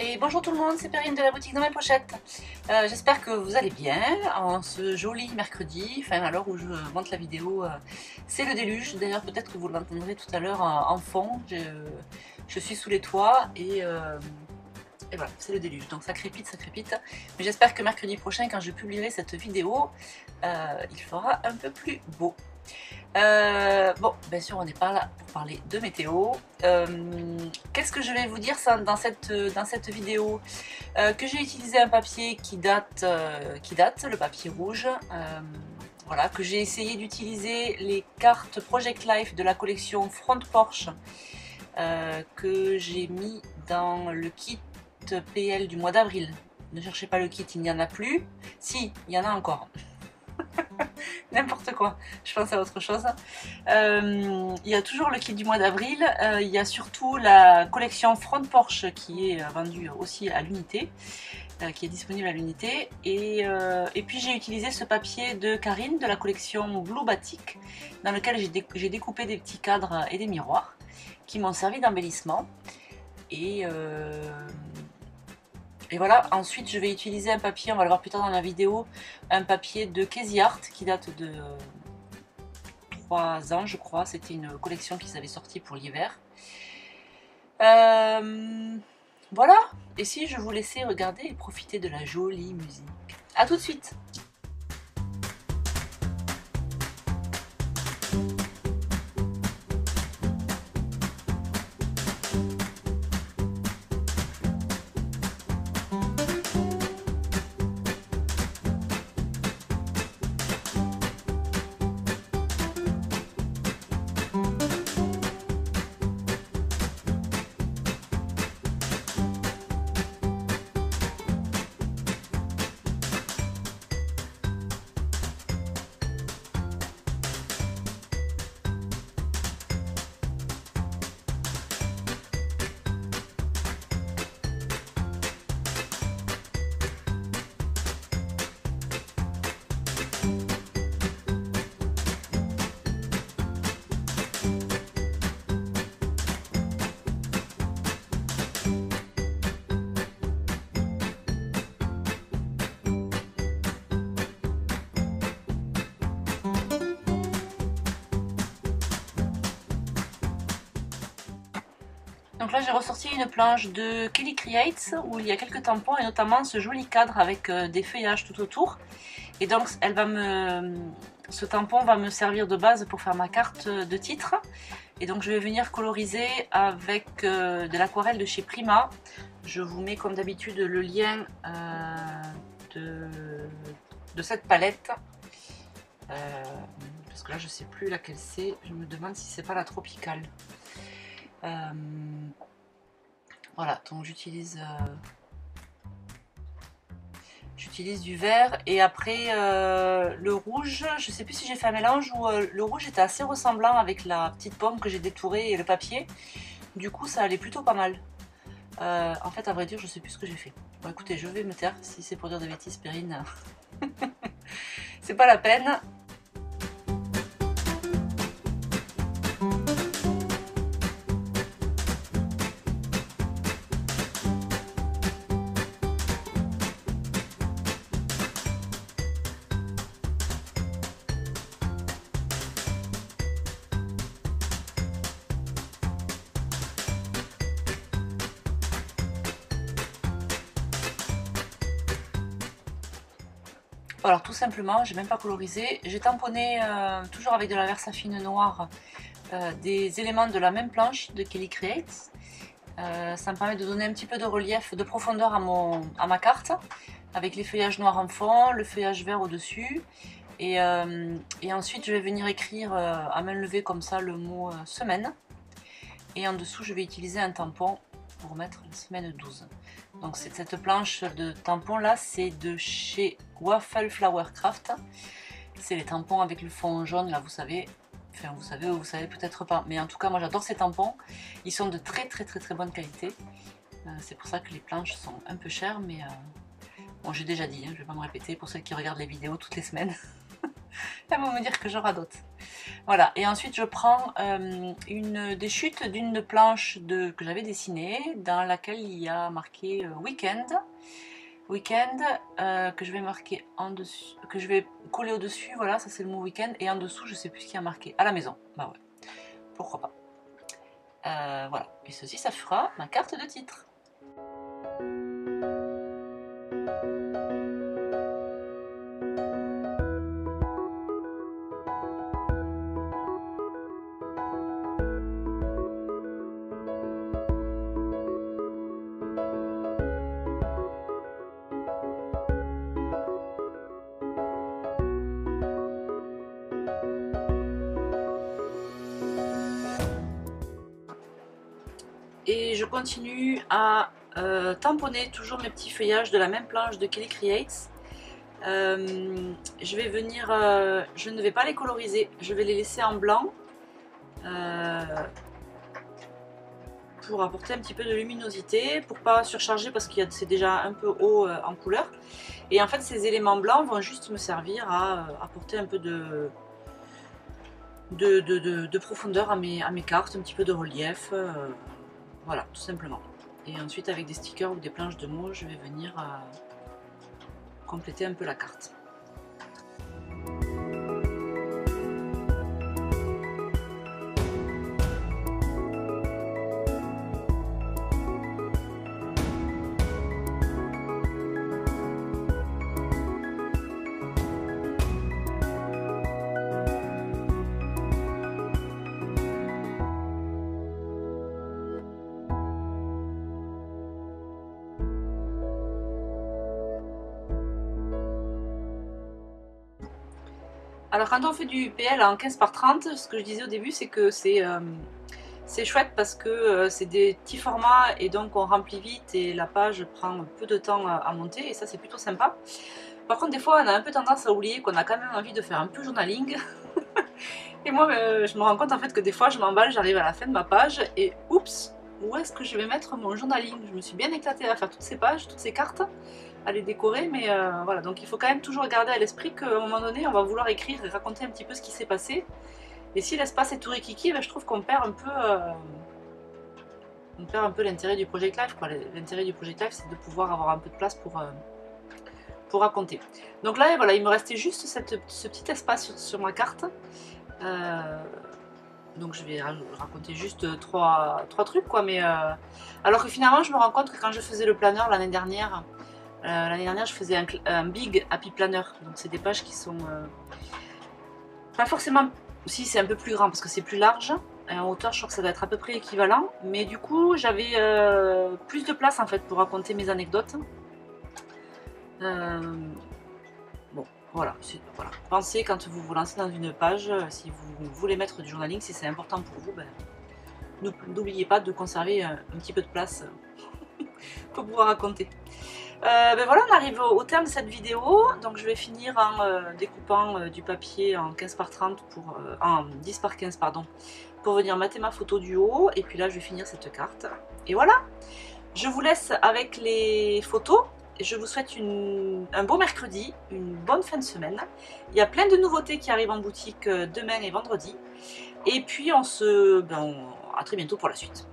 Et bonjour tout le monde, c'est Perrine de la boutique dans mes pochettes. J'espère que vous allez bien en ce joli mercredi, enfin à l'heure où je monte la vidéo, c'est le déluge. D'ailleurs peut-être que vous l'entendrez tout à l'heure en fond, je suis sous les toits et voilà, c'est le déluge, donc ça crépite, ça crépite. Mais j'espère que mercredi prochain, quand je publierai cette vidéo, il fera un peu plus beau. Bon, bien sûr, on n'est pas là pour parler de météo. Qu'est-ce que je vais vous dire dans cette vidéo? Que j'ai utilisé un papier qui date, le papier rouge. Voilà, que j'ai essayé d'utiliser les cartes Project Life de la collection Front Porch que j'ai mis dans le kit PL du mois d'avril. Ne cherchez pas le kit, il n'y en a plus. Si, il y en a encore. N'importe quoi, je pense à autre chose. Il y a toujours le kit du mois d'avril, il y a surtout la collection Front Porch qui est vendue aussi à l'unité, qui est disponible à l'unité. Et puis j'ai utilisé ce papier de Karine de la collection Blue Batik, dans lequel j'ai découpé des petits cadres et des miroirs qui m'ont servi d'embellissement. Et voilà, ensuite je vais utiliser un papier, on va le voir plus tard dans la vidéo, un papier de Casey Art qui date de 3 ans je crois, c'était une collection qu'ils avaient sortie pour l'hiver. Voilà, et si je vous laissais regarder et profiter de la jolie musique. A tout de suite. Donc là j'ai ressorti une planche de Kelly Creates où il y a quelques tampons et notamment ce joli cadre avec des feuillages tout autour. Et donc ce tampon va me servir de base pour faire ma carte de titre. Et donc je vais venir coloriser avec de l'aquarelle de chez Prima. Je vous mets comme d'habitude le lien de cette palette. Parce que là je sais plus laquelle c'est, je me demande si c'est pas la tropicale. Voilà, donc j'utilise du vert et après le rouge, je sais plus si j'ai fait un mélange ou le rouge était assez ressemblant avec la petite pomme que j'ai détourée et le papier, du coup ça allait plutôt pas mal. En fait à vrai dire je sais plus ce que j'ai fait. Bon écoutez, je vais me taire, si c'est pour dire des bêtises Perrine, c'est pas la peine. Alors tout simplement, j'ai même pas colorisé, j'ai tamponné toujours avec de la Versafine noire des éléments de la même planche de Kelly Creates. Ça me permet de donner un petit peu de relief, de profondeur à ma carte, avec les feuillages noirs en fond, le feuillage vert au-dessus. Et ensuite je vais venir écrire à main levée comme ça le mot semaine. Et en dessous je vais utiliser un tampon pour mettre la semaine 12. Donc cette planche de tampons là, c'est de chez Waffle Flower Craft. C'est les tampons avec le fond jaune là, vous savez. Enfin vous savez ou vous savez peut-être pas. Mais en tout cas moi j'adore ces tampons. Ils sont de très bonne qualité. C'est pour ça que les planches sont un peu chères. Mais bon j'ai déjà dit, hein, je vais pas me répéter pour ceux qui regardent les vidéos toutes les semaines. Elles vont me dire que je radote. Voilà, et ensuite je prends des chutes d'une planche que j'avais dessinée, dans laquelle il y a marqué week-end. Week-end que je vais marquer en dessus, que je vais coller au dessus, voilà, ça c'est le mot week-end, et en dessous je sais plus ce qu'il y a marqué, à la maison, bah ouais, pourquoi pas. Voilà, et ceci ça fera ma carte de titre. Et je continue à tamponner toujours mes petits feuillages de la même planche de Kelly Creates. Je vais venir, je ne vais pas les coloriser, je vais les laisser en blanc pour apporter un petit peu de luminosité, pour pas surcharger parce que c'est déjà un peu haut en couleur. Et en fait ces éléments blancs vont juste me servir à apporter un peu de profondeur à mes cartes, un petit peu de relief. Voilà, tout simplement. Et ensuite, avec des stickers ou des planches de mots, je vais venir compléter un peu la carte. Alors quand on fait du PL en 15 par 30, ce que je disais au début, c'est que c'est chouette parce que c'est des petits formats et donc on remplit vite et la page prend peu de temps à monter et ça c'est plutôt sympa. Par contre des fois on a un peu tendance à oublier qu'on a quand même envie de faire un peu journaling. Et moi je me rends compte en fait que des fois je m'emballe, j'arrive à la fin de ma page et oups, où est-ce que je vais mettre mon journaling? Je me suis bien éclatée à faire toutes ces pages, toutes ces cartes, à les décorer, mais voilà, donc il faut quand même toujours garder à l'esprit qu'à un moment donné on va vouloir écrire et raconter un petit peu ce qui s'est passé, et si l'espace est tout rikiki, ben, je trouve qu'on perd un peu l'intérêt du Project Life. L'intérêt du Project Life c'est de pouvoir avoir un peu de place pour raconter. Donc là voilà, il me restait juste ce petit espace sur ma carte, donc je vais raconter juste trois trucs quoi, mais alors que finalement je me rends compte que quand je faisais le planeur l'année dernière, je faisais un Big Happy Planner, donc c'est des pages qui sont pas forcément, si c'est un peu plus grand parce que c'est plus large, en hauteur je crois que ça doit être à peu près équivalent, mais du coup j'avais plus de place en fait pour raconter mes anecdotes. Bon voilà, pensez quand vous vous lancez dans une page, si vous voulez mettre du journaling, si c'est important pour vous, ben, n'oubliez pas de conserver un petit peu de place pour pouvoir raconter. Ben voilà, on arrive au terme de cette vidéo, donc je vais finir en découpant du papier en 15 par 30 en 10 par 15 pardon, pour venir mater ma photo du haut, et puis là je vais finir cette carte. Et voilà, je vous laisse avec les photos, et je vous souhaite un beau mercredi, une bonne fin de semaine. Il y a plein de nouveautés qui arrivent en boutique demain et vendredi, et puis à très bientôt pour la suite.